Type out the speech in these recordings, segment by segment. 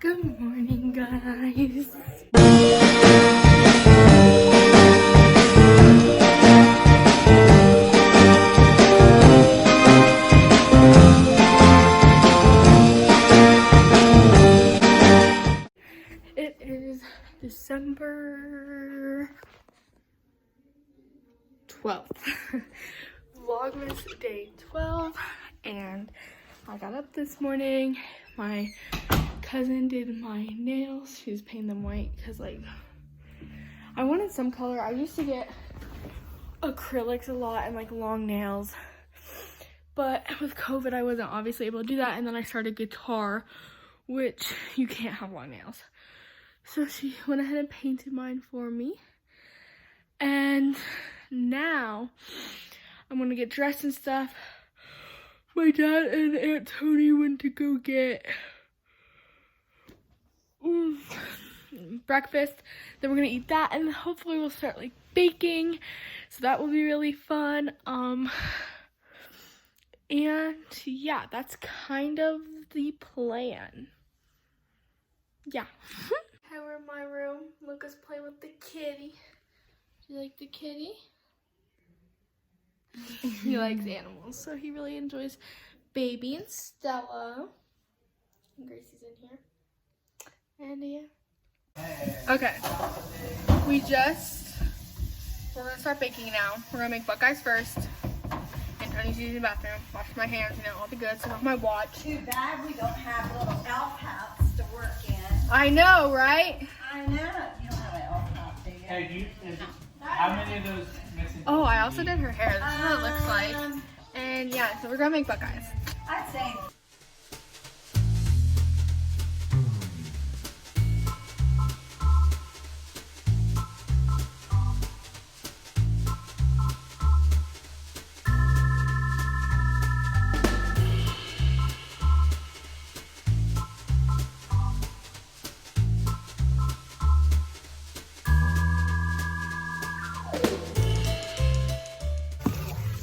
Good morning, guys. It is December 12th. Vlogmas day 12, and I got up this morning. My cousin did my nails. She was painting them white because, like, I wanted some color. I used to get acrylics a lot and, like, long nails, but with COVID, I wasn't obviously able to do that. And then I started guitar, which you can't have long nails. So she went ahead and painted mine for me. And now I'm gonna get dressed and stuff. My dad and Aunt Tony went to go get breakfast. Then we're gonna eat that, and hopefully we'll start like baking. So that will be really fun. And yeah, that's kind of the plan. Yeah. We're in my room. Lucas play with the kitty. Do you like the kitty? He likes animals, so he really enjoys Baby and Stella. And Gracie's in here. And yeah. Okay. We're gonna start baking now. We're gonna make Buckeyes first. And Tony's using the bathroom. Wash my hands, you know, all the good stuff off my watch. Too bad we don't have little elf hats to work in. I know, right? I know. You don't have an elf hat, do you? Hey, how many of those missing? Oh, I also did her hair. This is what it looks like. And yeah, so we're gonna make Buckeyes. I'd say.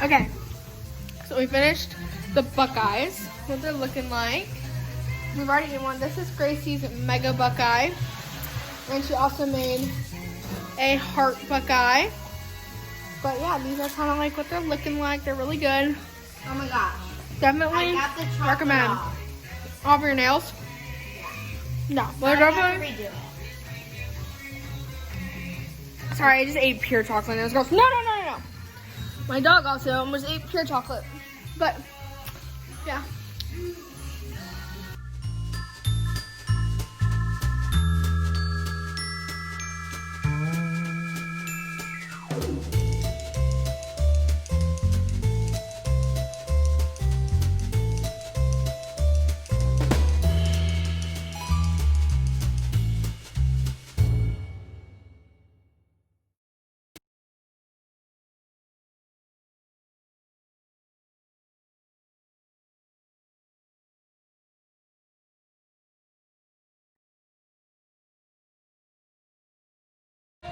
Okay, so we finished the Buckeyes, what they're looking like. We've already eaten one. This is Gracie's Mega Buckeye. And she also made a Heart Buckeye. But yeah, these are kind of like what they're looking like. They're really good. Oh my gosh. Definitely I got the chocolate recommend. off. Off your nails? No, but I have to definitely. redo it. Sorry, I just ate pure chocolate and it was gross. No. My dog also almost ate pure chocolate. But, yeah.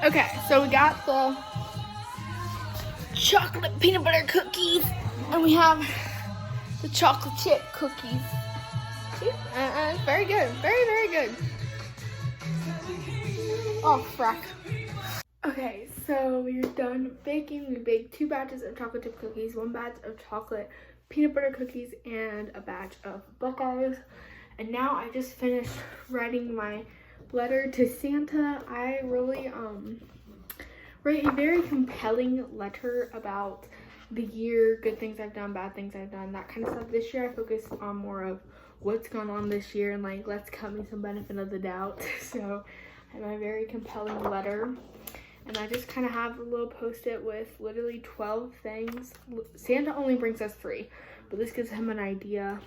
Okay, so we got the chocolate peanut butter cookies, and we have the chocolate chip cookies. See? Very good. Very good. Oh, frack. Okay, so we're done baking. We baked 2 batches of chocolate chip cookies, 1 batch of chocolate peanut butter cookies, and a batch of Buckeyes. And now I just finished writing my letter to Santa. I really write a very compelling letter about the year, good things I've done, bad things I've done, that kind of stuff. This year I focused on more of what's gone on this year and like let's cut me some benefit of the doubt. So I have a very compelling letter, and I just kind of have a little post-it with literally 12 things. Santa only brings us 3, but this gives him an idea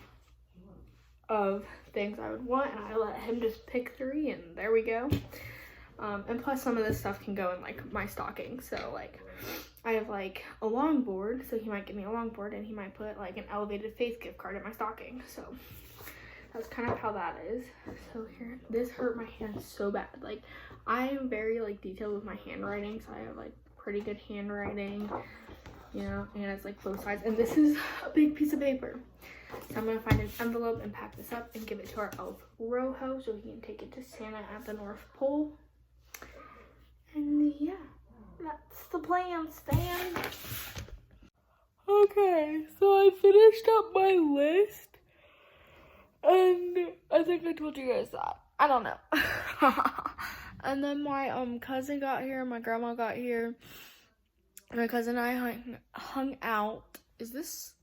of things I would want, and I let him just pick 3, and there we go. And plus some of this stuff can go in like my stocking. So like I have like a longboard, so he might give me a longboard, and he might put like an Elevated Faith gift card in my stocking. So that's kind of how that is. So here, this hurt my hand so bad. Like I am very like detailed with my handwriting, so I have like pretty good handwriting. you know, and it's like both sides. And this is a big piece of paper. So I'm gonna find an envelope and pack this up and give it to our elf Rojo so he can take it to Santa at the North Pole. And yeah, that's the plan, Stan. Okay, so I finished up my list. And I think I told you guys that. I don't know. And then my cousin got here, my grandma got here. My cousin and I hung out. Is this?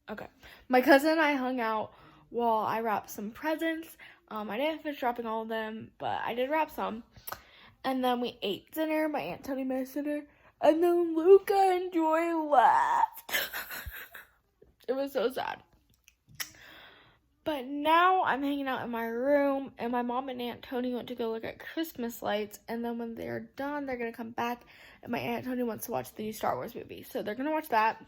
Okay. My cousin and I hung out while I wrapped some presents. I didn't finish wrapping all of them, but I did wrap some. And then we ate dinner. My Aunt Tony made us dinner. And then Luca and Joy left. It was so sad. But now I'm hanging out in my room, and my mom and Aunt Tony went to go look at Christmas lights, and then when they're done, they're going to come back, and my Aunt Tony wants to watch the new Star Wars movie. So they're going to watch that.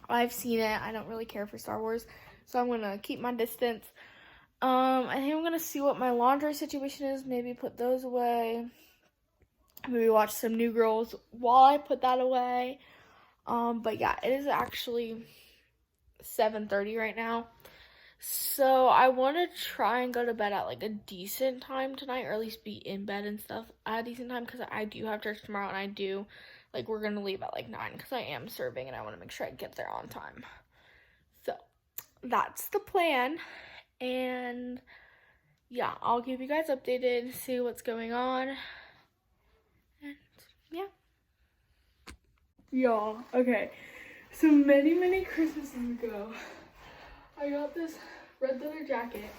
I've seen it. I don't really care for Star Wars, so I'm going to keep my distance. I think I'm going to see what my laundry situation is, maybe put those away. Maybe watch some New Girls while I put that away. But yeah, it is actually 7:30 right now. So I want to try and go to bed at like a decent time tonight, or at least be in bed and stuff at a decent time, because I do have church tomorrow, and we're going to leave at like 9 because I am serving and I want to make sure I get there on time. So that's the plan. And yeah, I'll keep you guys updated, see what's going on. And yeah. Y'all, okay. So many Christmases ago, I got this red leather jacket,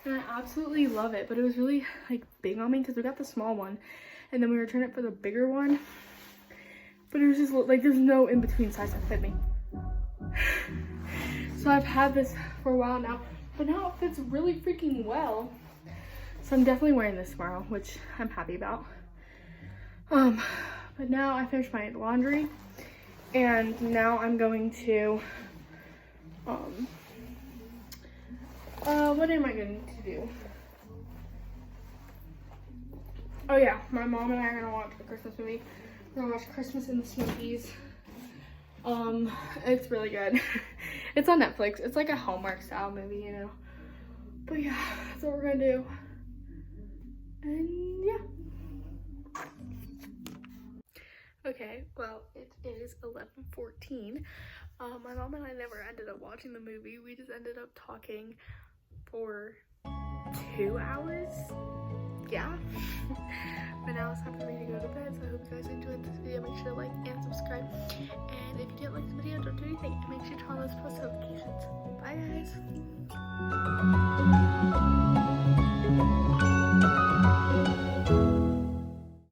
and I absolutely love it, but it was really like big on me because we got the small one, and then we returned it for the bigger one, but it was just like there's no in-between size that fit me. So I've had this for a while now, but now it fits really freaking well, so I'm definitely wearing this tomorrow, which I'm happy about. But now I finished my laundry, and now I'm going to what am I going to do? Oh yeah, my mom and I are gonna watch a Christmas movie. We're gonna watch Christmas in the Smokies. It's really good. It's on Netflix. It's like a Hallmark style movie, you know. But yeah, that's what we're gonna do. And yeah. Okay, well, it is 11:14. My mom and I never ended up watching the movie. We just ended up talking for 2 hours. Yeah. But now it's time for me to go to bed, so I hope you guys enjoyed this video. Make sure to like and subscribe. And if you didn't like the video, don't do anything. And make sure to turn on those post notifications. Bye, guys.